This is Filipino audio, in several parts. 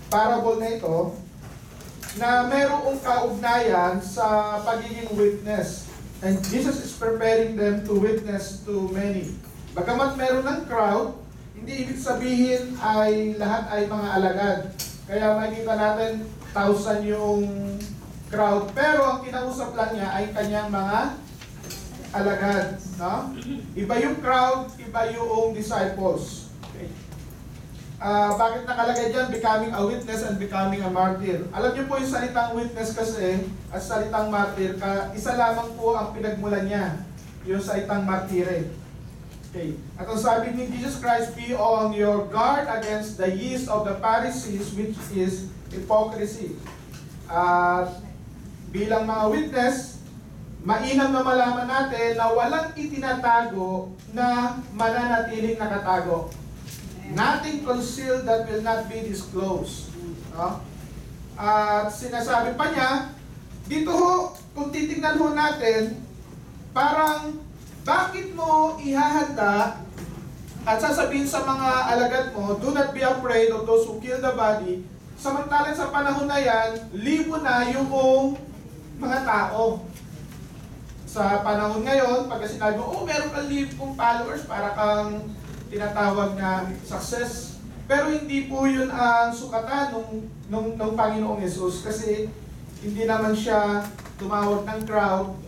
parable na ito na mayroong kaugnayan sa pagiging witness. And Jesus is preparing them to witness to many. Bagamat meron ng crowd, hindi ibig sabihin ay lahat ay mga alagad. Kaya makikita natin 1,000 yung crowd. Pero ang kinausap lang niya ay kanyang mga alagad. No? Iba yung crowd, iba yung disciples. Okay. Bakit nakalagay dyan? Becoming a witness and becoming a martyr. Alam niyo po yung salitang witness kasi at salitang martyr, isa lamang po ang pinagmulan niya. Yung salitang martyre. Okay. At ang sabi ni Jesus Christ, be on your guard against the yeast of the Pharisees, which is hypocrisy. Bilang mga witness, mainam na malaman natin na walang itinatago na mananatiling nakatago. Nothing concealed that will not be disclosed. No? At sinasabi pa niya, dito ho, kung titignan ho natin, parang bakit mo ihahanda at sasabihin sa mga alagad mo, do not be afraid of those who kill the body, samantalang sa panahon na yan, libo na yung mga tao. Sa panahon ngayon, pagka sinabi mo, meron kang libong followers, para kang tinatawag na success. Pero hindi po yun ang sukatan nung Panginoong Yesus, kasi hindi naman siya tumawag ng crowd,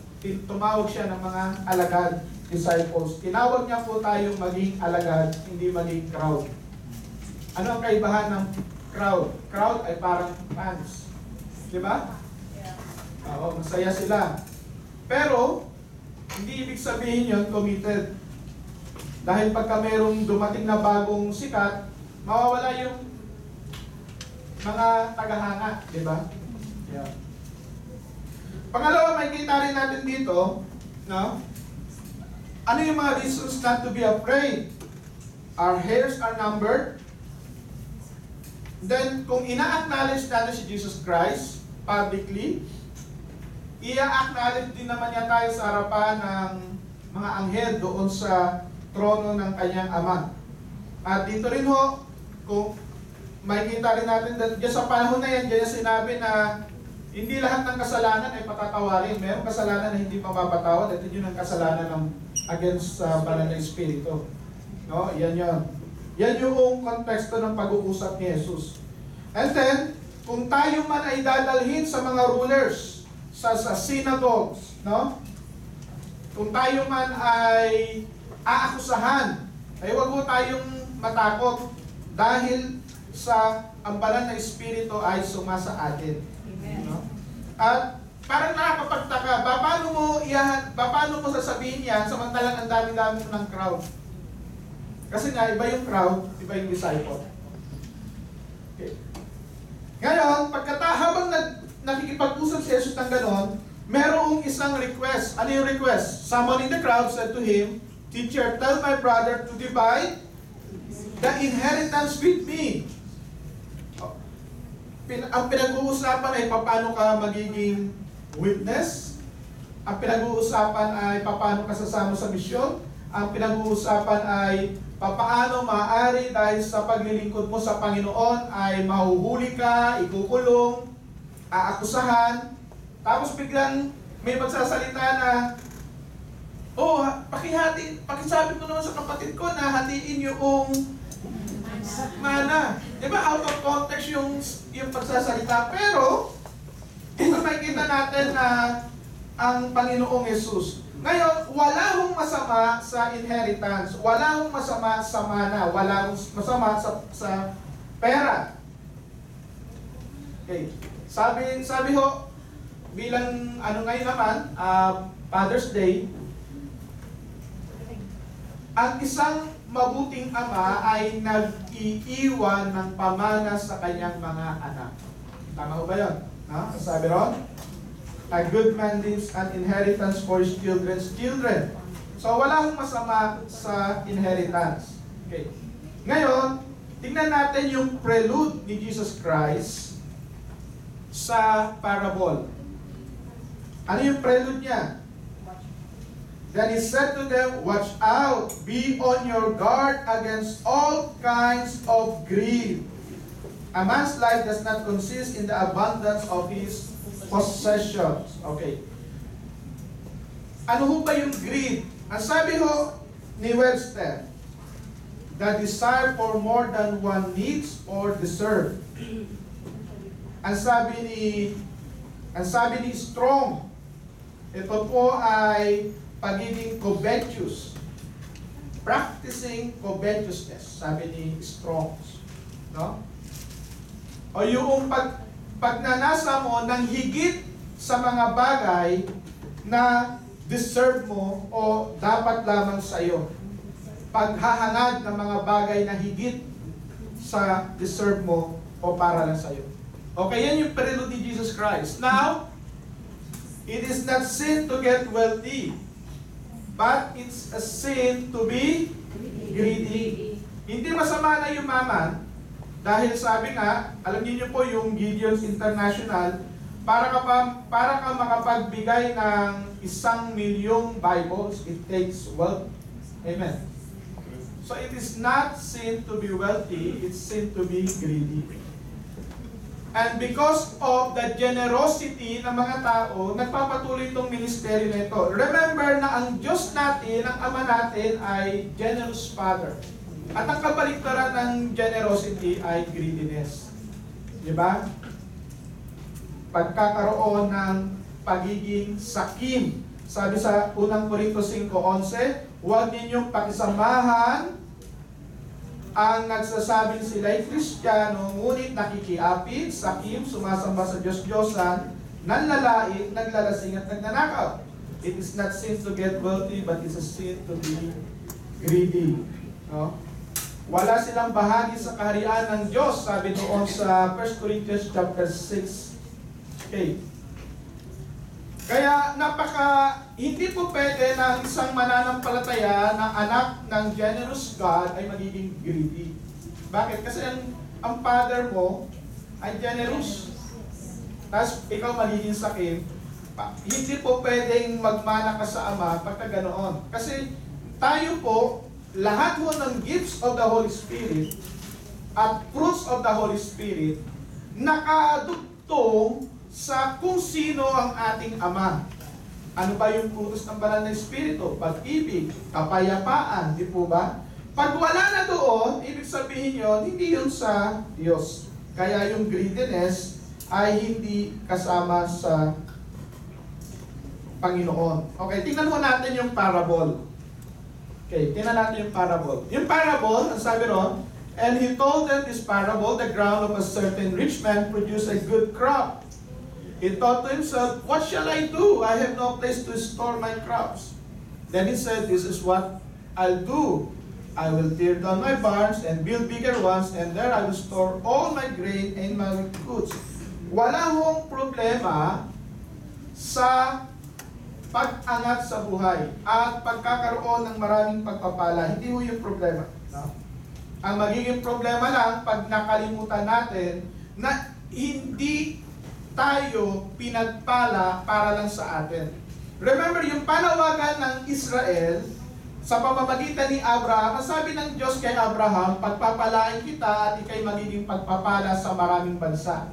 tumawag siya ng mga alagad, disciples. Tinawag niya po tayong maging alagad, hindi maging crowd. Ano ang kaibahan ng crowd? Crowd ay parang fans. Di ba? Oo, masaya sila. Pero, hindi ibig sabihin yun committed. Dahil pagka merong dumating na bagong sikat, mawawala yung mga tagahanga, di ba? Yeah. Pangalawa, may kita rin natin dito, no? Ano yung mga reasons not to be afraid? Our hairs are numbered. Then, kung ina-acknowledge natin si Jesus Christ publicly, i-acknowledge din naman niya tayo sa harapan ng mga anghel doon sa trono ng kanyang Ama. At dito rin ho, kung makikita rin natin dyan sa panahon na yan, dyan sinabi na hindi lahat ng kasalanan ay patatawarin. Mayroong kasalanan na hindi mapapatawad. Ito yun ang kasalanan ng against sa banal na Espiritu. No? Yan yun. Yan yung konteksto ng pag-uusap ni Jesus. And then, kung tayo man ay dadalhin sa mga rulers, sa synagogues, no? Kung tayo man ay aakusahan, ay huwag mo tayong matakot dahil sa ang banal na Espiritu ay sumasa atin. Amen. No? At parang nakakapagtaka, paano mo sasabihin yan samantalang ang dami-dami ng crowd? Kasi nga, iba yung crowd, iba yung disciple. Okay. Ngayon, habang nakikipag-usap si Jesus ng ganon, merong isang request. Ano yung request? Someone in the crowd said to him, Teacher, tell my brother to divide the inheritance with me. Ang pinag-uusapan ay paano ka magiging witness. Ang pinag-uusapan ay paano ka sasama sa misyon. Ang pinag-uusapan ay paano maaari dahil sa paglilingkod mo sa Panginoon ay mahuhuli ka, ikukulong, aakusahan. Tapos biglang may magsasalita na, pakisabi ko naman sa kapatid ko na hatiin yung mana. Di ba out of context yung pagsasalita? Pero, dito makikita natin na ang Panginoong Yesus. Ngayon, wala hong masama sa inheritance, wala hong masama sa mana, wala hong masama sa pera. Okay. Sabi ho, bilang ngayon naman, Father's Day, ang isang mabuting ama ay nag-iiwan ng pamana sa kanyang mga anak. Tama ba yun? No? Sabi ron? A good man leaves an inheritance for his children's children. So wala hong masama sa inheritance. Okay. Ngayon, tingnan natin yung prelude ni Jesus Christ sa parable. Ano yung prelude niya? Then he said to them, watch out, be on your guard against all kinds of greed. A man's life does not consist in the abundance of his possessions. Okay. Ano ho ba yung greed? Ang sabi ho ni Webster, the desire for more than one needs or deserve. Ang sabi ni Strong, ito po ay pagiging covetous. Practicing covetousness, sabi ni Strong. No? O yung pagnanasa mo ng higit sa mga bagay na deserve mo o dapat lamang sa iyo. Paghahangad ng mga bagay na higit sa deserve mo o para lang sa iyo. Okay, yan yung prelude ni Jesus Christ. Now, it is not sin to get wealthy, but it's a sin to be greedy. Hindi masama na yumaman, dahil sabi nga, alam niyo po yung Gideon's International, para ka makapagbigay ng 1,000,000 Bibles, it takes wealth. Amen. So it is not sin to be wealthy, it's sin to be greedy. And because of the generosity ng mga tao, nagpapatuloy itong ministeryo na ito. Remember na ang Diyos natin, ang Ama natin ay generous Father. At ang kabaliktaran ng generosity ay greediness. Diba? Pagkakaroon ng pagiging sakim. Sabi sa unang Korinto 5:11, huwag ninyong pakisamahan ang nagsasabing sila'y Kristiyano, ngunit nakikiapid, sakim, sumasamba sa Diyos-Diyosan, nanlalait, naglalasing at nagnanakaw. It is not sin to get wealthy, but it's a sin to be greedy. No? Wala silang bahagi sa kaharian ng Diyos, sabi doon sa 1 Corinthians chapter 6. Okay. Kaya hindi po pwede na isang mananampalataya na anak ng generous God ay magiging greedy. Bakit? Kasi ang father mo ay generous. Tapos ikaw magiging sakim. Hindi po pwedeng magmana ka sa Ama pagka ganoon. Kasi tayo po, lahat mo ng gifts of the Holy Spirit at fruits of the Holy Spirit nakadugtong sa kung sino ang ating Ama. Ano ba yung frutos ng banal na Espiritu? Pag-ibig, kapayapaan, di po ba? Pag wala na doon, ibig sabihin yun, hindi yun sa Diyos. Kaya yung greediness ay hindi kasama sa Panginoon. Okay, tingnan mo natin yung parable. Okay, tingnan natin yung parable. Yung parable, ang sabi ron, and he told them this parable, the ground of a certain rich man produced a good crop. He thought to himself, what shall I do? I have no place to store my crops. Then he said, this is what I'll do. I will tear down my barns and build bigger ones, and there I will store all my grain and my goods. Wala hong problema sa pag-angat sa buhay at pagkakaroon ng maraming pagpapala. Hindi ho yung problema. No? Ang magiging problema lang pag nakalimutan natin na hindi tayo pinagpala para lang sa atin. Remember, yung panawagan ng Israel sa pamamagitan ni Abraham, ang sabi ng Diyos kay Abraham, pagpapalain kita at ikay magiging pagpapala sa maraming bansa.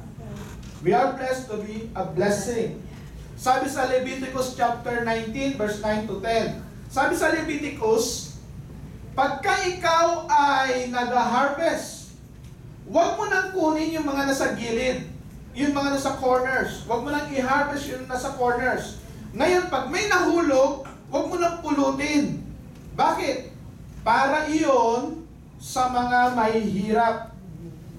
We are blessed to be a blessing. Sabi sa Leviticus chapter 19, verse 9 to 10. Sabi sa Leviticus, pagka ikaw ay nag-harvest, huwag mo nang kunin yung mga nasa gilid, yung mga nasa corners. Huwag mo nang i-harvest yung nasa corners. Ngayon, pag may nahulog, huwag mo nang pulutin. Bakit? Para iyon sa mga mahihirap.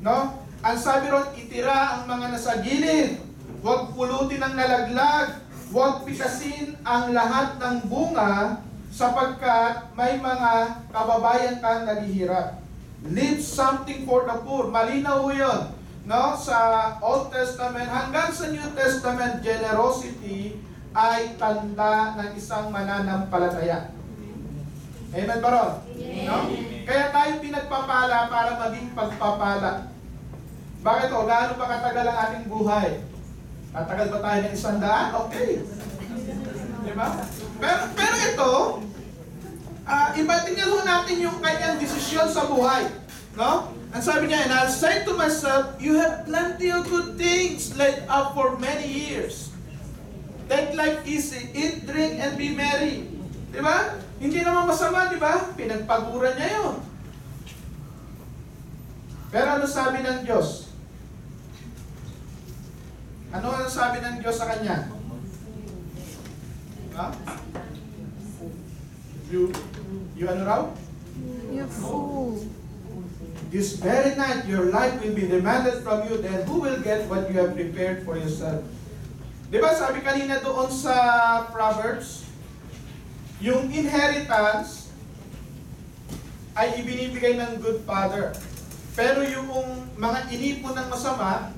No? Ang sabi ron, itira ang mga nasa gilid. Huwag pulutin ang nalaglag. Huwag pitasin ang lahat ng bunga sapagkat may mga kababayan kang naghihirap. Leave something for the poor. Malinaw yun. No, sa Old Testament hanggang sa New Testament, generosity ay tanda ng isang mananampalataya. Amen ba ron? No? Kaya tayo pinagpapala para maging pagpapala. Bakit o? Gaano pa katagal ang ating buhay? Tatagal ba tayo ng 100? Okay. Diba? Pero ito, iba tingnan ho natin yung kanyang desisyon sa buhay. No? Ang sabi niya, and I'll say to myself, you have plenty of good things laid up for many years. Take life easy, eat, drink, and be merry. Di ba? Hindi naman masama, di ba? Pinagpaguran niya yun. Pero ano sabi ng Diyos? Ano ang sabi ng Diyos sa kanya? Ha? You ano raw? You're full. This very night, your life will be demanded from you, then who will get what you have prepared for yourself? Di ba sabi kanina doon sa Proverbs, yung inheritance ay ibinibigay ng good father. Pero yung mga inipon ng masama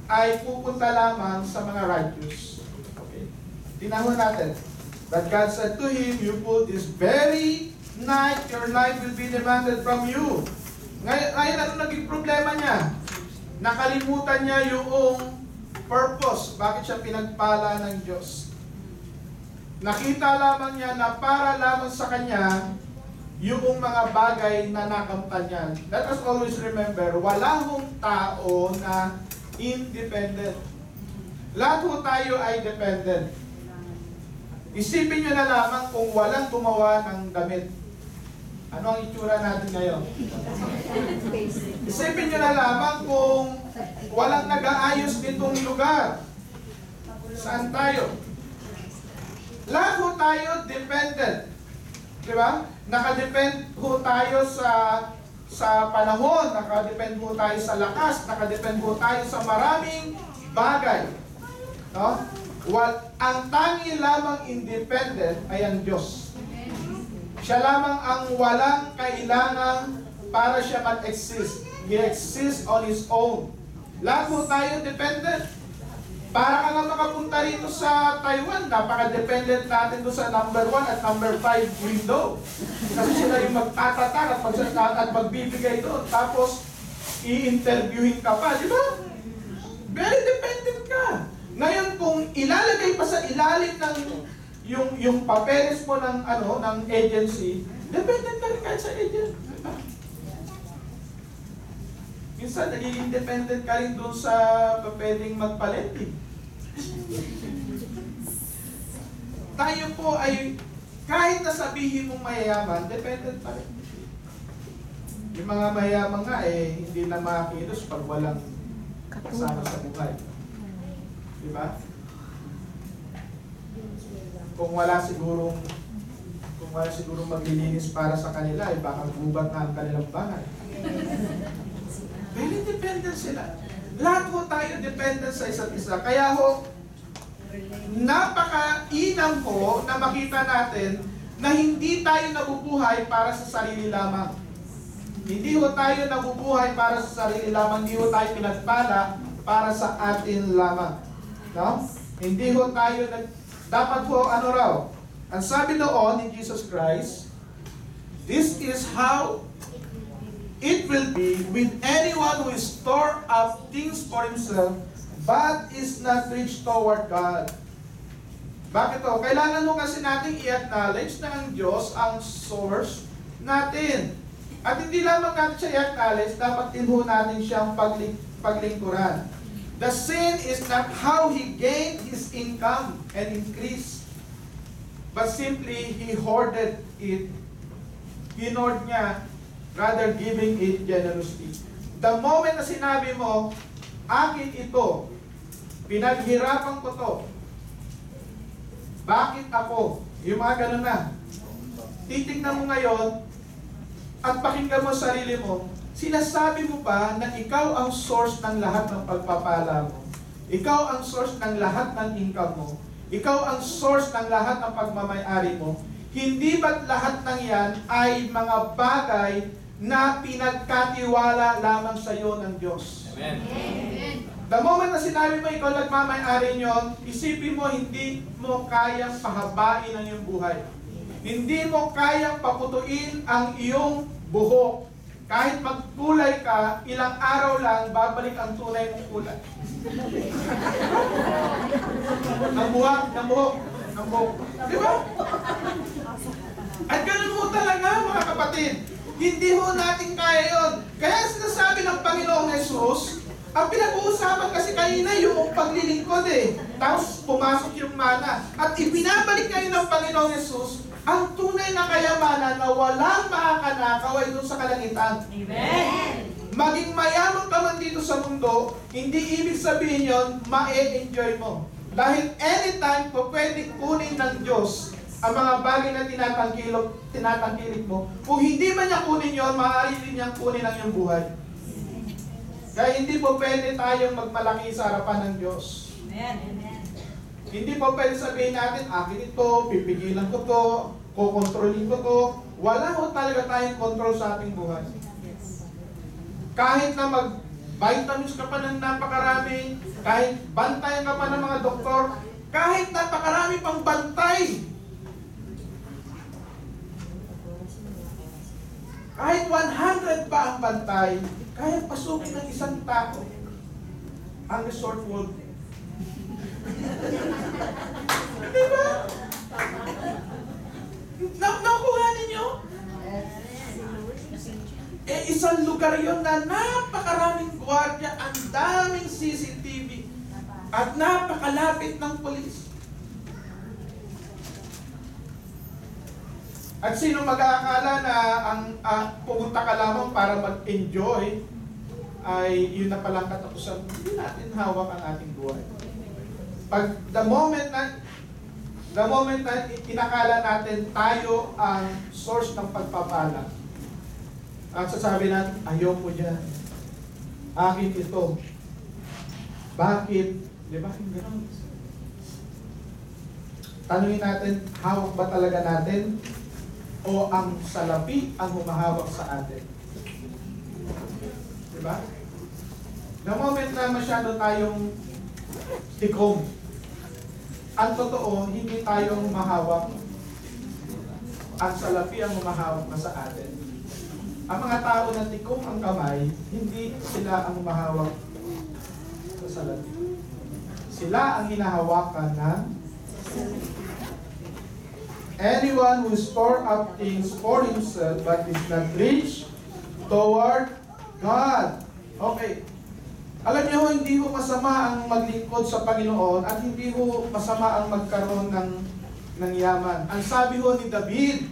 ay pupunta lamang sa mga righteous. Okay. Tinahon natin. But God said to him, you put this very night, your life will be demanded from you. Ngayon, ano naging problema niya? Nakalimutan niya yung purpose. Bakit siya pinagpala ng Diyos? Nakita lamang niya na para lamang sa kanya yung mga bagay na nakamtan niya. Let us always remember, wala hong tao na independent. Lahat ho tayo ay dependent. Isipin nyo na lamang kung walang gumawa ng damit. Ano ang itsura natin ngayon? Isipin nyo na lamang kung walang nag-aayos nitong lugar. Saan tayo? Lahat ho tayo dependent. Di ba? Nakadepend ho tayo sa panahon, nakadepend ho tayo sa lakas, nakadepend ho tayo sa maraming bagay. No? Ang tangi lamang independent ay ang Diyos. Siya lamang ang walang kailangan para siya mag-exist. He exists on His own. Lahat mo tayo dependent. Para ka nga makapunta rito sa Taiwan, napaka-dependent natin doon sa number 1 at number 5 window. Kasi sila yung magtatatak at magbibigay doon. Tapos, i-interviewin ka pa, di ba? Very dependent ka. Ngayon, kung ilalagay pa sa ilalim ng yung papeles mo ng agency, dependent ka rin kahit sa agent. Diba? Minsan, nagiging dependent ka rin doon sa papeling magpalending. Tayo po ay, kahit na sabihin mong mayayaman, dependent pa rin. Yung mga mayayaman nga hindi na makilos pag walang kasama sa buhay. Diba? Kung wala sigurong maglilinis para sa kanila, baka gubat na ang kanilang bahay. Very dependent sila. Lahat ho tayo dependent sa isa't isa. Kaya ho, napaka-inam po na makita natin na hindi tayo nabubuhay para sa sarili lamang. Hindi ho tayo nabubuhay para sa sarili lamang. Hindi ho tayo pinagpala para sa atin lamang. No? Hindi ho tayo dapat ho, ano raw? Ang sabi noon ni Jesus Christ, this is how it will be with anyone who store up things for himself, but is not rich toward God. Bakit to? Kailangan mo kasi natin i-acknowledge na ang Diyos ang source natin. At hindi lamang natin siya i-acknowledge, dapat din ho natin siyang paglingkuran. The sin is not how he gained his income and increase, but simply he hoarded it. Hinoard niya rather giving it generously. The moment na sinabi mo, akin ito, pinaghirapan ko to, bakit ako? Yung mga ganun na. Titignan mo ngayon at pakinggan mo sarili mo, sinasabi mo pa na ikaw ang source ng lahat ng pagpapala mo. Ikaw ang source ng lahat ng income mo. Ikaw ang source ng lahat ng pagmamay-ari mo. Hindi ba't lahat ng yan ay mga bagay na pinagkatiwala lamang sa iyo ng Diyos? Amen. The moment na sinabi mo ikaw nagmamay-ari nyo, isipin mo hindi mo kayang pahabain ang iyong buhay. Hindi mo kayang paputuin ang iyong buhok. Kahit magkulay ka, ilang araw lang, babalik ang tunay mong kulay. Ng buhok. Di ba? At ganun mo talaga, mga kapatid. Hindi ho natin kaya yun. Kaya sinasabi ng Panginoong Jesus, ang pinag-uusapan kasi kanina yung paglilingkod eh. Tapos pumasok yung mana. At ibinabalik ngayon ng Panginoong Jesus ang tunay na kayamanan na walang makakanakaw ay doon sa kalangitan. Amen. Maging mayaman ka man dito sa mundo, hindi ibig sabihin yon ma-enjoy mo. Dahil anytime po pwedeng kunin ng Diyos ang mga bagay na tinatangkilik mo. Kung hindi man niya kunin yon, maaari din niyang kunin ang iyong buhay. Kaya hindi po pwede tayong magmalaki sa harapan ng Diyos. Amen. Hindi po pwede sabihin natin, akin ito, pipigilan ko to, kukontrolin ko to. Wala ho talaga tayong control sa ating buhay. Kahit na mag-vitamins ka pa ng napakarami, kahit bantayan ka pa ng mga doktor, kahit napakarami pang bantay, kahit 100 pa ang bantay, kaya pasukin ng isang tao ang resort world. Diba? Nakuha ninyo? Isang lugar yon na napakaraming gwardiya, ang daming CCTV, at napakalapit ng polis. At sino mag-aakala na ang pumunta ka lamang para mag-enjoy ay yun na palang katapusan? Hindi natin hawak ang ating buhay. Pag the moment na inakala natin tayo ang source ng pagpapala, at sasabi natin, ayoko dyan. Akin ito. Bakit? Di ba? Ganun. Tanungin natin, hawak ba talaga natin? O ang salapi ang humahawak sa atin? Diba? The moment na masyado tayong tikom, ang totoo, hindi tayong mahawak. Ang salapi ang humahawak na sa atin. Ang mga tao na tikom ang kamay, hindi sila ang humahawak sa salapi. Sila ang hinahawakan ng anyone who store up things for himself but is not rich toward God. Okay. Alam niyo, hindi ho masama ang maglingkod sa Panginoon at hindi ho masama ang magkaroon ng yaman. Ang sabi ho ni David,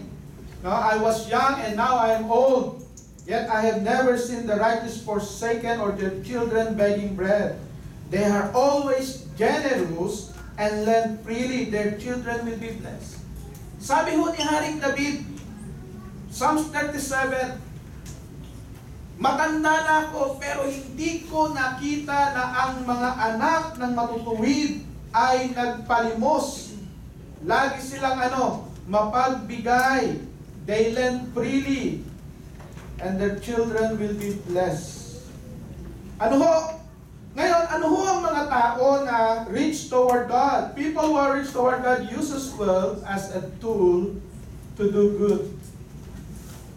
no, I was young and now I am old, yet I have never seen the righteous forsaken or their children begging bread. They are always generous and lend freely, their children will be blessed. Sabi ho ni Haring David, Psalms 37, matanda na ako pero hindi ko nakita na ang mga anak ng matutuwid ay nagpalimos. Lagi silang mapagbigay. They lend freely and their children will be blessed. Ano ho? Ngayon, ano ho ang mga tao na rich toward God? People who are rich toward God uses wealth as a tool to do good.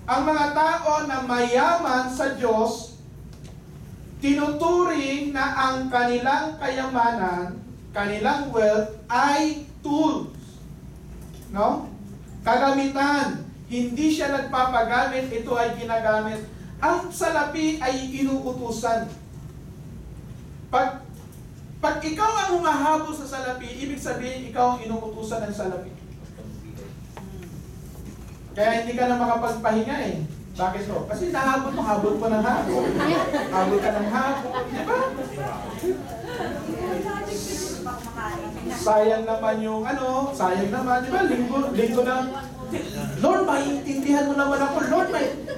Ang mga tao na mayaman sa Diyos, tinuturing na ang kanilang kayamanan, kanilang wealth ay tools. No? Kagamitan. Hindi siya nagpapagamit, ito ay ginagamit. Ang salapi ay inuutusan. Pag ikaw ang humahabol sa salapi, ibig sabihin ikaw ang inuutusan ng salapi. Kaya hindi ka na makapagpahinga eh. Bakit to? Kasi nahabol mo, habol ko ng habol. Habol ka ng habol. Di ba? Sayang naman yung sayang naman. Di ba? Linggo na. Lord, maiintindihan mo naman ako. Lord,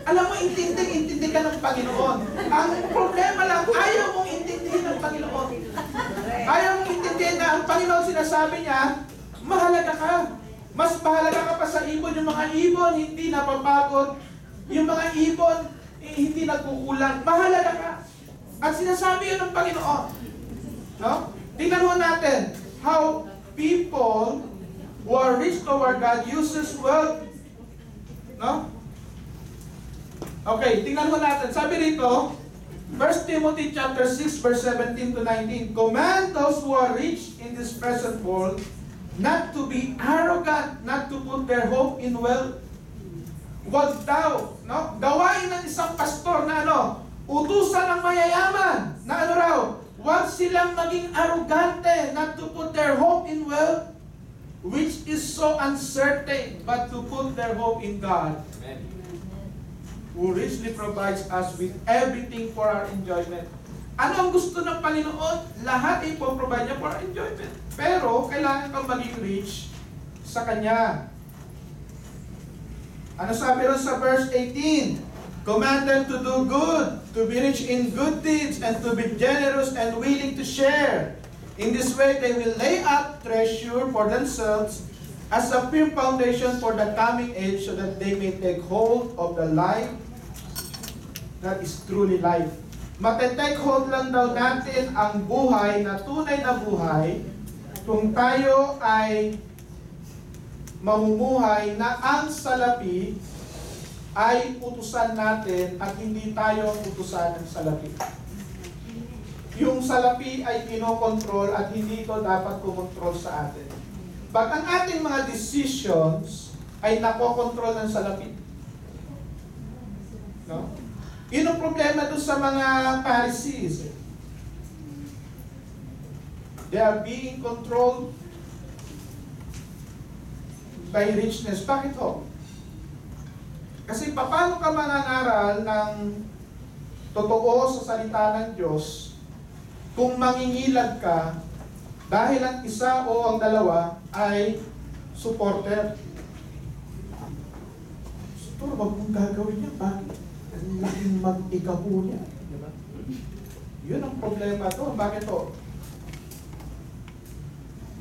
alam mo, intindi ka ng Panginoon. Ang problema lang, ayaw mong intindihin ng Panginoon. Ayaw mong intindihin na ang Panginoon sinasabi niya, mahalaga ka. Mas mahalaga ka pa sa ibon. Yung mga ibon, hindi napapagod. Yung mga ibon, hindi nagkukulang. Mahalaga ka. At sinasabi yun ng Panginoon. No? Tingnan mo natin how people who are rich toward God uses wealth. No? Okay, tingnan mo natin. Sabi rito, 1 Timothy chapter 6 verse 17 to 19, command those who are rich in this present world not to be arrogant, not to put their hope in wealth. Huwag daw, No? Gawain ng isang pastor na ano, utusan ng mayayaman na ano raw, huwag silang maging arrogante, not to put their hope in wealth, which is so uncertain, but to put their hope in God, who richly provides us with everything for our enjoyment. Ano ang gusto ng Panginoon? Lahat ipoprovide niya for our enjoyment. Pero, kailangan kang maging rich sa Kanya. Ano sabi ron sa verse 18? Command them to do good, to be rich in good deeds, and to be generous and willing to share. In this way, they will lay up treasure for themselves as a firm foundation for the coming age, so that they may take hold of the life that is truly life. Matetake hold lang daw natin ang buhay na tunay na buhay kung tayo ay mamumuhay na ang salapi ay utusan natin at hindi tayo ang utusan ng salapi. Yung salapi ay kinokontrol at hindi ito dapat kumontrol sa atin. Pag ang ating mga decisions ay nakokontrol ng salapi. No? Yun ang problema doon sa mga Pharisees. They are being controlled by richness. Bakit ho? Kasi paano ka mangangaral ng totoo sa salita ng Diyos kung mangingilag ka dahil ang isa o ang dalawa ay supporter? Siguro wag mong gagawin niya. Bakit? Ang laking mag-ikapo niya. Diba? Yun ang problema to. Bakit to?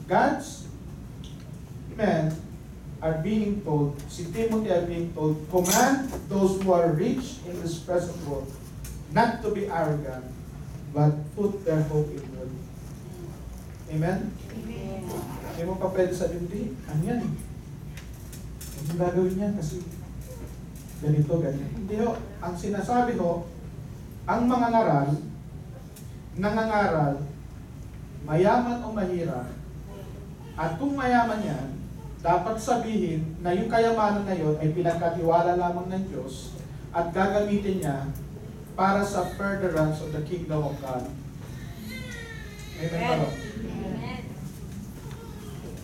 God's men are being told, si Timothy are being told, command those who are rich in this present world not to be arrogant, but put their hope in God. Amen? Amen. Hindi mo pa pwede sabihin, hindi, ano yan? Hindi gagawin niya kasi ganito, ganyan. Hindi ho, ang sinasabi ho, ang mga nangangaral, mayaman o mahirap, at kung mayaman yan, dapat sabihin na yung kayamanan na yun ay pinagkatiwala lamang ng Diyos at gagamitin niya para sa furtherance of the kingdom of God. Amen ba ro? Amen.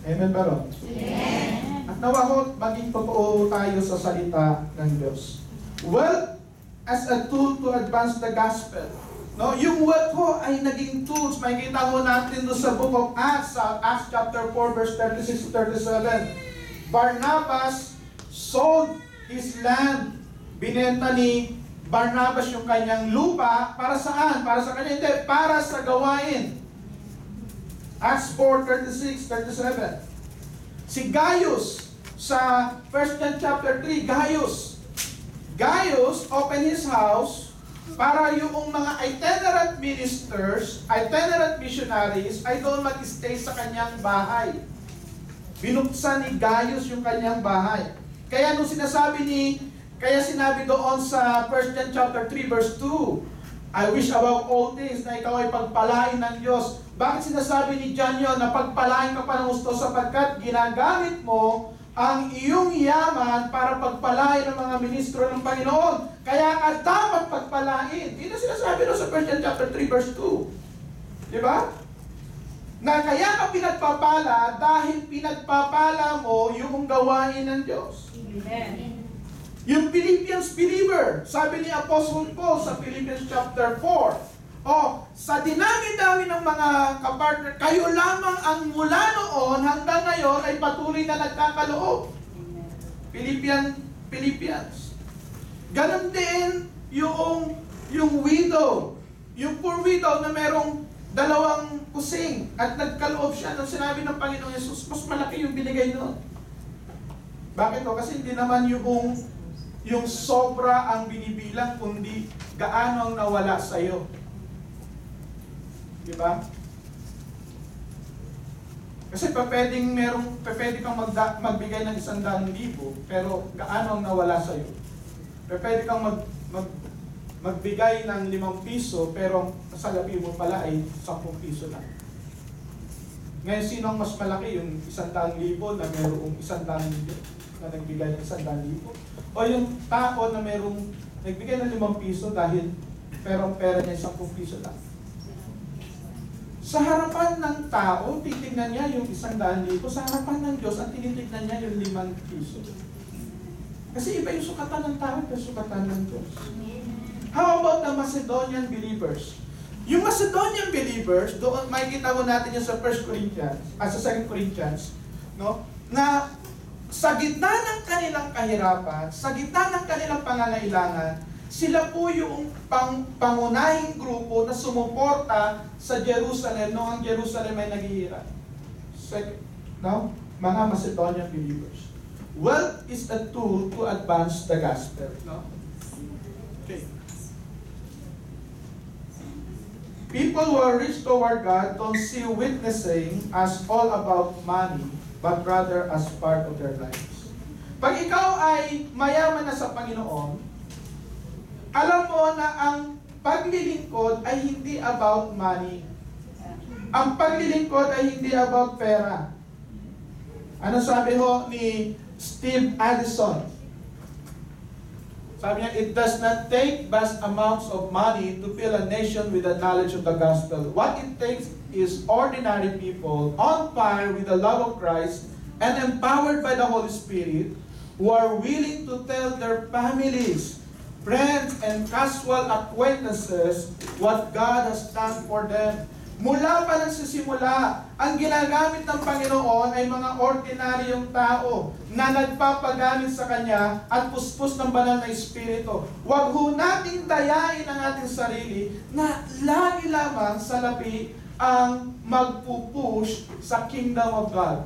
Amen ba ro? Amen. At nawa ho, maging totoo tayo sa salita ng Diyos. Wealth as a tool to advance the gospel. No, yung wealth ho ay naging tools. Makikita ho natin doon sa book of Acts, sa Acts chapter 4 verse 36 to 37. Barnabas sold his land. Binenta ni Barnabas yung kanyang lupa para saan? Para sa kanya? Hindi, para sa gawain. Acts 4:36, 37. Si Gaius sa 1 John chapter 3, Gaius opened his house para yung mga itinerant ministers, itinerant missionaries ay doon mag-stay sa kanyang bahay. Binuksan ni Gaius yung kanyang bahay. Kaya nung kaya sinabi doon sa 1 John chapter 3 verse 2, I wish above all things na ikaw ay pagpalain ng Diyos. Bakit sinasabi ni John yun na pagpalain ka pa ng gusto? Sapagkat ginagamit mo ang iyong yaman para pagpalain ng mga ministro ng Panginoon. Kaya ka dapat pagpalain. Yun ang sinasabi doon sa 1 John chapter 3 verse 2. Di ba? Na kaya ka pinagpapala dahil pinagpapala mo yung gawain ng Diyos. Amen. Yung Philippians believer, sabi ni Apostle Paul sa Philippians chapter 4, sa dinami-dami ng mga kapartner, kayo lamang ang mula noon hanggang ngayon ay patuloy na nagkakaloob. Philippians. Ganon din yung widow, yung poor widow na merong dalawang kusing at nagkaloob siya nung sinabi ng Panginoong Yesus, mas malaki yung binigay noon. Bakit o? Kasi hindi naman yung sobra ang binibilang, kundi gaano ang nawala sa iyo. Di ba? Kasi pwede kang magbigay ng 100,000, pero gaano ang nawala sa iyo. Pwede kang magbigay ng 5 piso, pero sa labi mo pala ay 10 piso lang. Ngayon, sino ang mas malaki? Yung 100,000 na mayroong 100 milyon? na nagbigay ng 100,000. O yung tao na merong nagbigay ng 5 piso dahil perang-pera niya 10 piso lang. Sa harapan ng tao, titignan niya yung 100,000. Sa harapan ng Diyos, ang tinitignan niya yung 5 piso. Kasi iba yung sukatan ng tao, pero sukatan ng Diyos. How about the Macedonian believers? Yung Macedonian believers, doon makikita mo natin yung sa 1 Corinthians, sa 2 Corinthians, no? Na sa gitna ng kanilang kahirapan, sa gitna ng kanilang pangangailangan, sila po yung pangunahing grupo na sumuporta sa Jerusalem noong ang Jerusalem ay naghihirap. No? Mga Macedonian believers. Wealth is a tool to advance the gospel. No? Okay. People who are rich toward God don't see witnessing as all about money, but rather as part of their lives. Pag ikaw ay mayaman na sa Panginoon, alam mo na ang paglilingkod ay hindi about money. Ang paglilingkod ay hindi about pera. Ano sabi ho ni Steve Addison? Sabi niya, it does not take vast amounts of money to fill a nation with the knowledge of the gospel. What it takes is ordinary people on fire with the love of Christ and empowered by the Holy Spirit who are willing to tell their families, friends, and casual acquaintances what God has done for them. Mula pa lang sa simula, ang ginagamit ng Panginoon ay mga ordinaryong tao na nagpapagamit sa Kanya at puspos ng banal na Espiritu. Huwag ho nating dayain ang ating sarili na lagi lamang sa labi ang magpupush sa kingdom of God.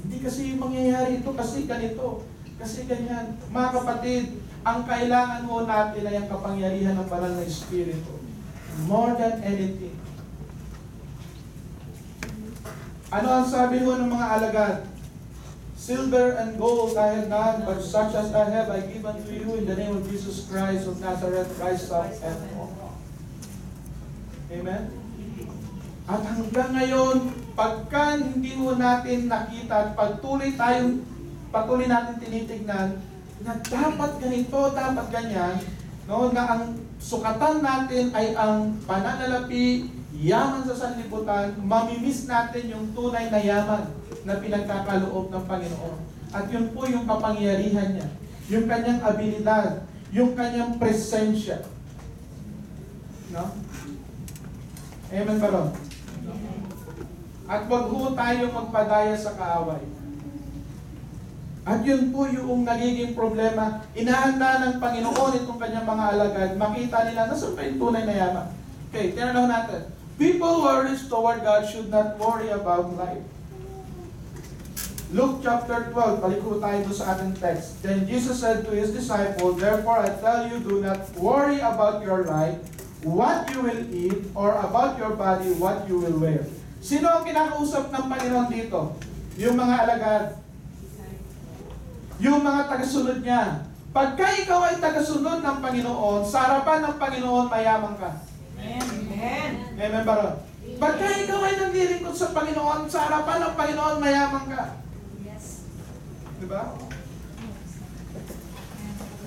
Hindi kasi mangyayari ito kasi ganito. Kasi ganyan. Mga kapatid, ang kailangan ho natin ay ang kapangyarihan ng banal na Espiritu. More than anything. Ano ang sabi ho ng mga alagad? Silver and gold I have none, but such as I have I give unto you in the name of Jesus Christ of Nazareth, rise up and walk. Amen? At hanggang ngayon, pagka hindi ho natin nakita at patuloy natin tinitignan na dapat ganito, dapat ganyan, no, na ang sukatan natin ay ang pananalapi, yaman sa sanlibutan, mamimiss natin yung tunay na yaman na pinagkakaloob ng Panginoon. At yun po yung kapangyarihan niya, yung kanyang abilidad, yung kanyang presensya. No? Amen ba ron? At wag ho tayo magpadaya sa kaaway. At yun po yung nagiging problema. Inahanda ng Panginoon itong kanyang mga alagad. Makita nila, nasa pa yung tunay na yaman. Okay, tinanaw natin. People who are rich toward God should not worry about life. Luke chapter 12, balik ko tayo doon sa ating text. Then Jesus said to His disciples, therefore I tell you, do not worry about your life, what you will eat, or about your body, what you will wear. Sino ang kinakausap ng Panginoon dito? Yung mga alagad. Yung mga tagasunod niya. Pagka ikaw ay tagasunod ng Panginoon, sa harapan ng Panginoon, mayaman ka. Amen. Amen ba ron? Pagka ikaw ay naglilingkod sa Panginoon, sa harapan ng Panginoon, mayaman ka. Yes. Diba?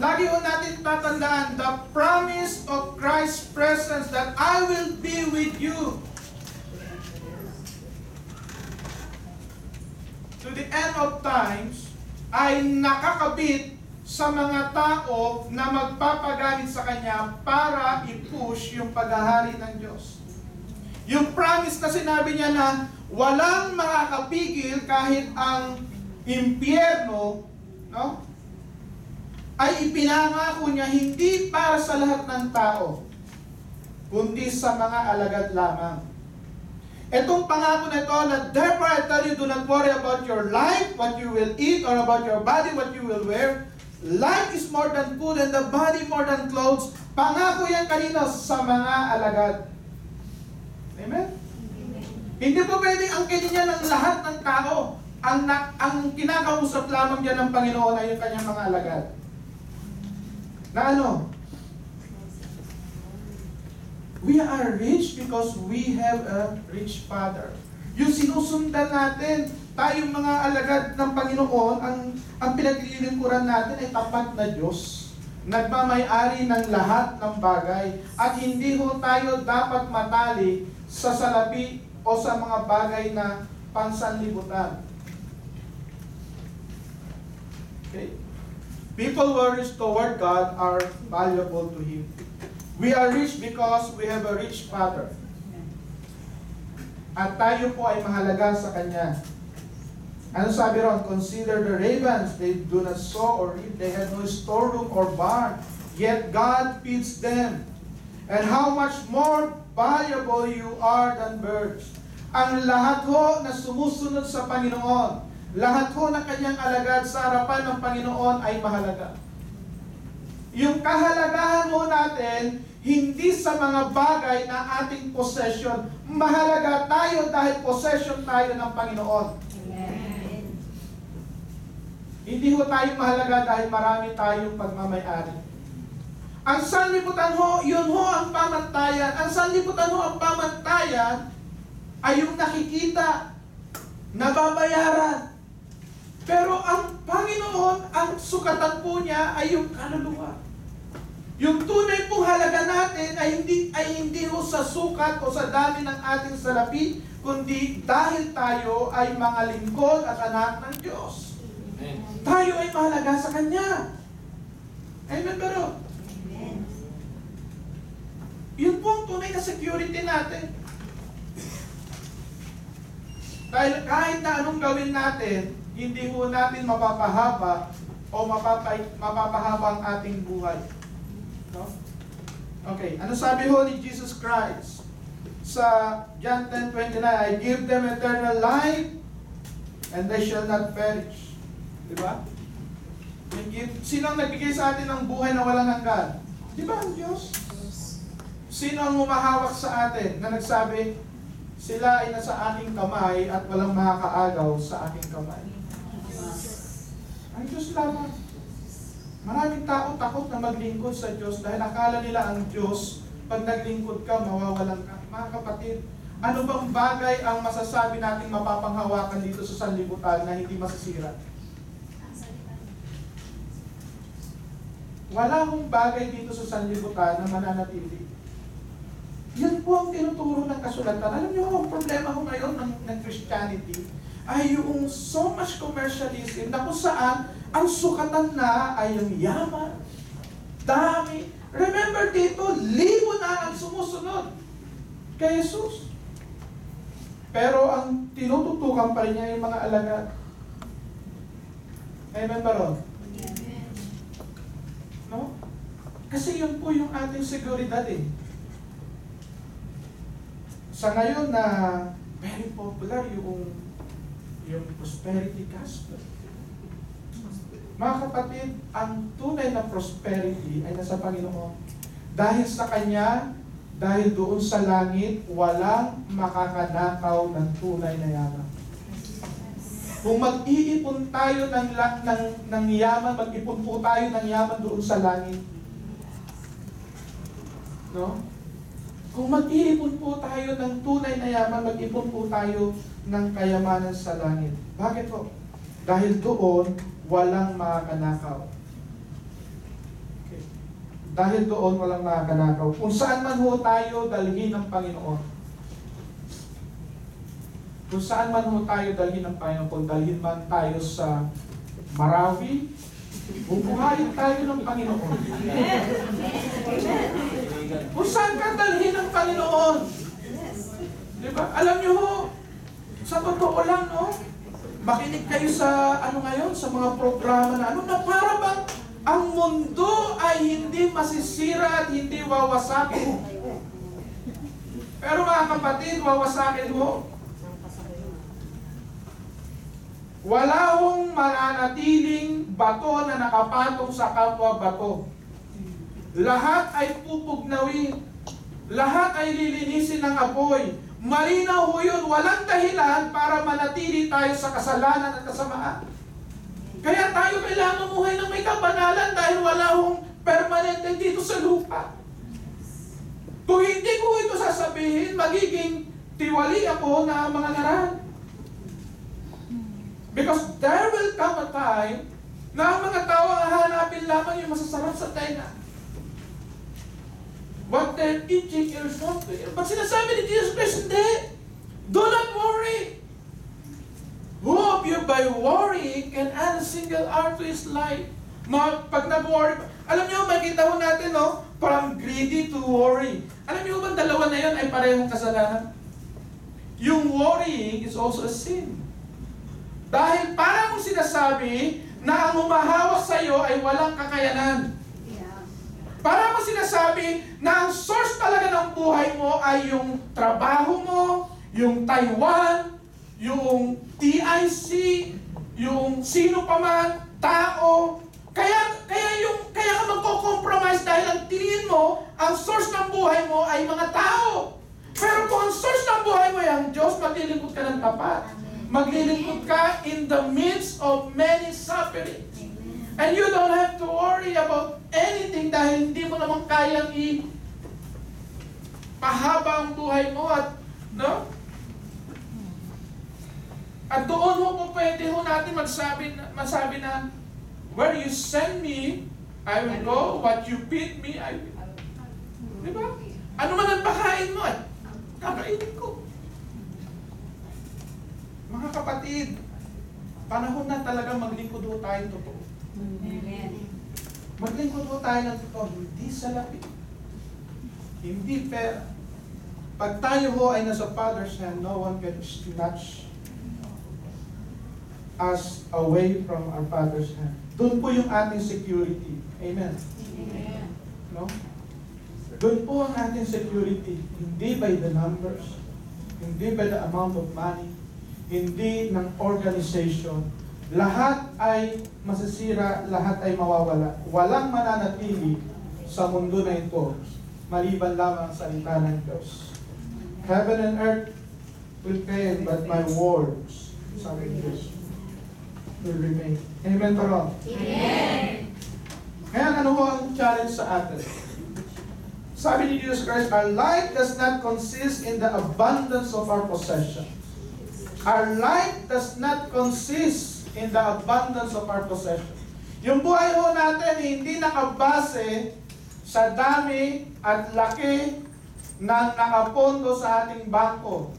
Lagi ko natin tatandaan, the promise of Christ's presence that I will be with you to the end of times, ay nakakabit sa mga tao na magpapagamit sa Kanya para i-push yung paghahari ng Diyos. Yung promise na sinabi niya na walang makakapigil kahit ang impyerno, no, ay ipinangako niya hindi para sa lahat ng tao, kundi sa mga alagad lamang. Itong pangako na ito na therefore I tell you, do not worry about your life, what you will eat, or about your body, what you will wear. Life is more than food and the body more than clothes. Pangako yan kanino? Sa mga alagad. Amen? Hindi po pwedeng angkinin niya ng lahat ng tao. Ang kinakausap lamang niya ng Panginoon ay yung kanyang mga alagad. Na ano? We are rich because we have a rich Father. Yung sinusundan natin, tayong mga alagad ng Panginoon, ang pinaglilingkuran natin ay tapat na Diyos. Nagmamay-ari ng lahat ng bagay. At hindi ho tayo dapat matali sa salapi o sa mga bagay na pansanlibutan. Okay? People who are rich toward God are valuable to Him. We are rich because we have a rich Father. At tayo po ay mahalaga sa Kanya. Ano sabi ron? Consider the ravens. They do not sow or reap. They have no storeroom or barn. Yet God feeds them. And how much more valuable you are than birds. Ang lahat ho na sumusunod sa Panginoon, lahat ho na kanyang alagad sa harapan ng Panginoon ay mahalaga. Yung kahalagahan ho natin, hindi sa mga bagay na ating possession. Mahalaga tayo dahil possession tayo ng Panginoon. Amen. Hindi ho tayo mahalaga dahil marami tayong pagmamay-ari. Ang sanlibutan ho, yun ho ang pamantayan. Ang sanlibutan ho, ang pamantayan ay yung nakikita, nababayaran. Pero ang Panginoon, ang sukatan po niya ay yung kaluluwa. Yung tunay pong halaga natin ay hindi ho sa sukat o sa dami ng ating salapi, kundi dahil tayo ay mga lingkod at anak ng Diyos. Amen. Tayo ay mahalaga sa Kanya. Amen, pero yun po ang tunay na security natin. Dahil kahit na anong gawin natin, hindi po natin mapapahaba o mapapahaba ang ating buhay. No? Okay, ano sabi ho ni Jesus Christ? Sa John 10:29, I give them eternal life and they shall not perish. Diba? Sino ang nagbigay sa atin ng buhay na walang hanggan? Diba ang Diyos? Sino ang humahawak sa atin na nagsabi, sila ay nasa aking kamay at walang makakaagaw sa aking kamay? Ang Diyos lamang. Maraming tao takot na maglingkod sa Diyos dahil akala nila ang Diyos, pag naglingkod ka, mawawalan ka. Mga kapatid, ano bang bagay ang masasabi nating mapapanghawakan dito sa sanlibutan na hindi masisira? Wala hong bagay dito sa sanlibutan na mananatili. Yan po ang tinuturo ng kasulatan. Alam niyo, ang problema ko ngayon ng Christianity ay yung so much commercialism na kung saan ang sukatan na ay yung yaman, dami. Remember dito, libo na ang sumusunod kay Jesus. Pero ang tinututukan pa rin niya yung mga alagad. Amen ba ron? No? Kasi yun po yung ating seguridad eh. Sa ngayon na very popular yung prosperity gospel. Mga kapatid, ang tunay na prosperity ay nasa Panginoon. Dahil sa Kanya, dahil doon sa langit, walang makakanakaw ng tunay na yaman. Kung mag-iipon tayo ng yaman, mag-ipon po tayo ng yaman doon sa langit. No? Kung mag-iipon po tayo ng tunay na yaman, mag-ipon po tayo ng kayamanan sa langit. Bakit po? Dahil doon, walang makakanakaw. Okay. Dahil doon, walang makakanakaw. Kung saan man ho tayo, dalhin ng Panginoon. Kung saan man ho tayo, dalhin ng Panginoon. Kung dalhin man tayo sa Marawi, bubuhayin tayo ng Panginoon. Kung saan ka dalhin ng Panginoon? Diba? Alam niyo ho, sa totoo lang, no? Makinig kayo sa, ngayon, sa mga programa na na para bang ang mundo ay hindi masisira at hindi wawasakin. Pero mga kapatid, wawasakin ho. Wala hong mananatiling bato na nakapatong sa kapwa bato. Lahat ay pupugnawin. Lahat ay lilinisin ng apoy. Malinaw ho yun. Walang dahilan para manatili tayo sa kasalanan at kasamaan. Kaya tayo kailangan mamuhay ng may kabanalan dahil wala hong permanente dito sa lupa. Kung hindi ko ito sasabihin, magiging tiwali ako na mga ngaral. Because there will come a time na ang mga tao ang hahanapin lamang yung masasarap sa tenga. What they're eating is not good. But sinasabi ni Jesus Christ, hindi. Do not worry. Who of you by worrying can add a single hour to his life? Pag nag-worry, alam niyo, makita ho natin, no? From greedy to worry. Alam niyo ba, dalawa na yun ay parehong kasalanan? Yung worrying is also a sin. Dahil para mong sinasabi na ang humahawak sa iyo ay walang kakayanan. Para mo sinasabi na ang source talaga ng buhay mo ay yung trabaho mo, yung Taiwan, yung TIC, yung sino pa man, tao. Kaya ka magko-compromise dahil ang tingin mo, ang source ng buhay mo ay mga tao. Pero kung ang source ng buhay mo ay ang Diyos, maglilingkod ka ng tapat. Maglilingkod ka in the midst of many sufferings. And you don't have to worry about anything dahil hindi mo naman kayang pahaba ang buhay mo at doon mo pwede natin magsabi na where you send me, I will go. What you feed me, I will. Diba? Ano man ang pakain mo at kakainin ko. Mga kapatid, panahon na talaga maglingkod ho tayo totoo. Amen. Maglingkod ho tayo ng totoo, hindi salapi. Hindi pera. Pag tayo ho ay nasa Father's hand, no one can snatch us away from our Father's hand. Doon po yung ating security. Amen. Amen. No? Doon po ang ating security. Hindi by the numbers, hindi by the amount of money, hindi ng organization. Lahat ay masisira, lahat ay mawawala. Walang mananatili sa mundo na ito, maliban lamang sa salita ng Diyos. Heaven and earth will fail, but my words, sabi ni Diyos, will remain. Amen to all. Amen. Ngayon, ano ho ang challenge sa atin? Sabi ni Jesus Christ, our life does not consist in the abundance of our possessions. Our life does not consist in the abundance of our possessions. Yung buhay ho natin hindi nakabase sa dami at laki ng nakapondo sa ating bangko.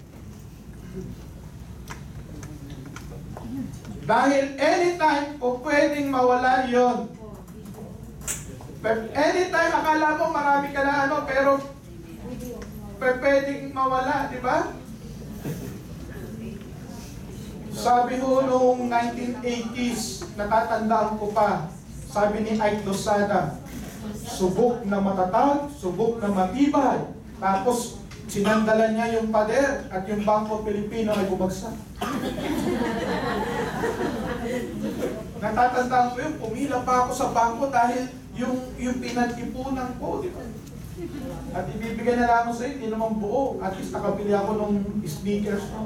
Dahil anytime po pwedeng mawala yon. Anytime akala mo marami ka na pero pwedeng mawala, di ba? Sabi ho noong 1980s, natatandaan ko pa, sabi ni Ike Losada, subok na matatag, subok na matibay. Tapos, sinandalan niya yung pader at yung Bangko Pilipino ay bumagsak. Natatandaan ko yun, pumila pa ako sa bangko dahil yung pinag-ipunan ko, di ba? At ibibigay na lang sa iyo, hindi naman buo. At least nakabili ako nung sneakers ko.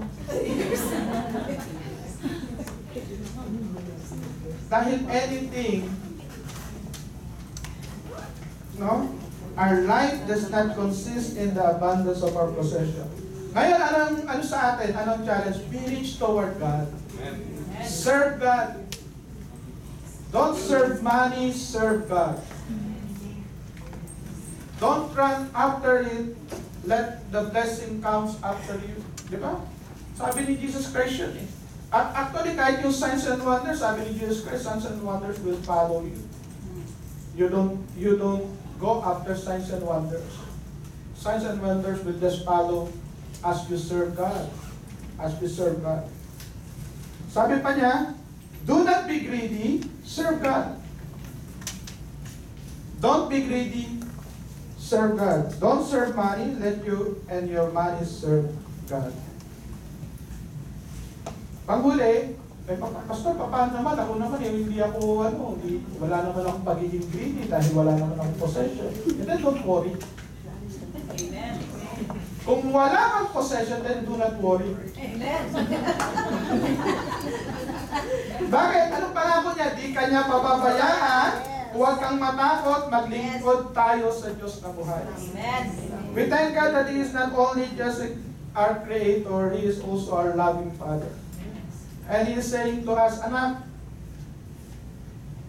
Dahil anything, no? Our life does not consist in the abundance of our possession. Ngayon, ano sa atin? Anong challenge? Be rich toward God. Serve God. Don't serve money, serve God. Don't run after it. Let the blessing comes after you. Di ba? Sabi ni Jesus Christ yun eh. At actually, kahit yung signs and wonders, sabi ni Jesus Christ, signs and wonders will follow you. You don't go after signs and wonders. Signs and wonders will just follow as you serve God. As you serve God. Sabi pa niya, do not be greedy, serve God. Don't be greedy, serve God. Don't serve money, let you and your money serve God. Panghuli, Pastor, paano naman? Ako naman, hindi ako, wala naman akong pagiging greedy dahil wala naman akong possession. And then don't worry. Amen. Kung wala kang possession, then do not worry. Amen. Bakit? Anong pangako niya? Di kanya pababayaan. Huwag kang matakot, maglingkod tayo sa Diyos na buhay. Amen. We thank God that He is not only just our Creator, He is also our loving Father. And He is saying to us, anak,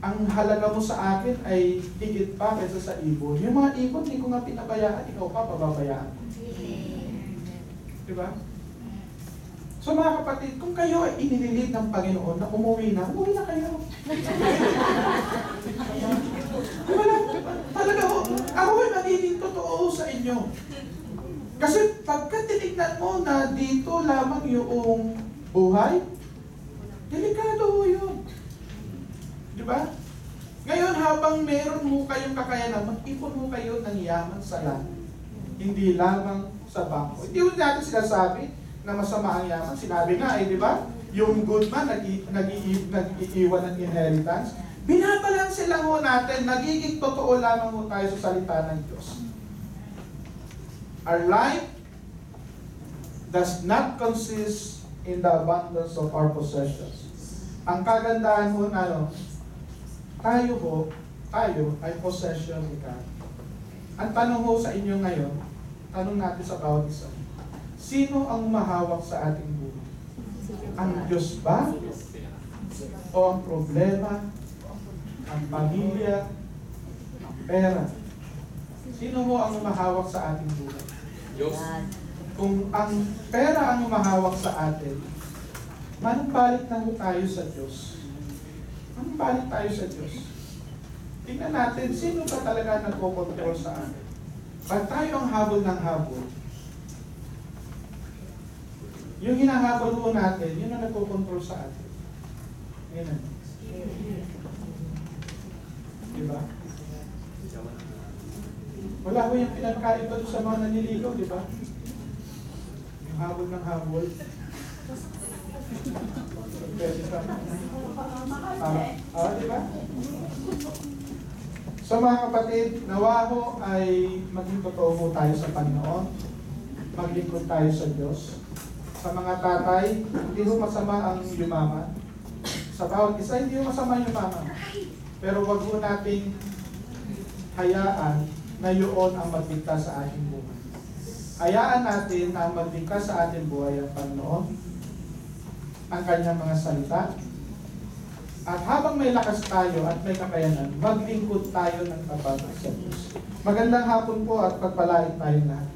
ang halaga mo sa akin ay higit pa kaysa sa ibon. Yung mga ibon, hindi ko nga pinabayaan, ikaw pa pababayaan. Diba? So mga kapatid, kung kayo ay inililid ng Panginoon na umuwi na kayo. Wala, talaga ho, ako ay magiging totoo sa inyo. Kasi pagka tinignan mo na dito lamang yung buhay, delikado ho yun. Diba? Ngayon, habang meron mo kayong kakayanan, mag-ipon mo kayo ng yaman sa langit. Hindi lamang sa bangko. Hindi mo natin sinasabi na masama ang yaman. Sinabi nga, di ba? Yung good man, nag-iiwan ng inheritance. Binabalanse lang ho natin, nagiging totoo lamang ho tayo sa salita ng Diyos. Our life does not consist in the abundance of our possessions. Ang kagandahan ho na tayo ay possession ni God. Ang tanong ho sa inyo ngayon, tanong natin sa bawat isa, sino ang mahawak sa ating buhay? Ang Diyos ba? O ang problema? Ang pamilya? Ang pera? Sino ho ang mahawak sa ating buhay? Diyos. Kung ang pera ang mahawak sa atin, manumbalik na ho tayo sa Diyos. Manumbalik tayo sa Diyos. Tingnan natin, sino ba talaga nagkokontrol sa atin? Pag tayo ang habol ng habol, yung hinahabol ho natin, yun ang nagkokontrol sa atin. Yan. Diba? Wala ho yung pinagkaiba doon sa mga naniligaw, di ba? Yung habol ng habol. Pwede ka. Di ba? So mga kapatid, nawa ho ay maging totoo ho tayo sa Panginoon. Maglingkod tayo sa Diyos. Sa mga tatay, hindi ho masama ang yumaman. Sa bawat isa, hindi ho masama ang yumaman. Pero wag ho nating hayaan na yun ang magligtas sa ating buhay. Hayaan natin na ang magligtas sa ating buhay ang Panginoon, ang kanyang mga salita. At habang may lakas tayo at may kakayanan, maglingkod tayo ng tapat sa Diyos. Magandang hapon po at pagpalain tayo lahat.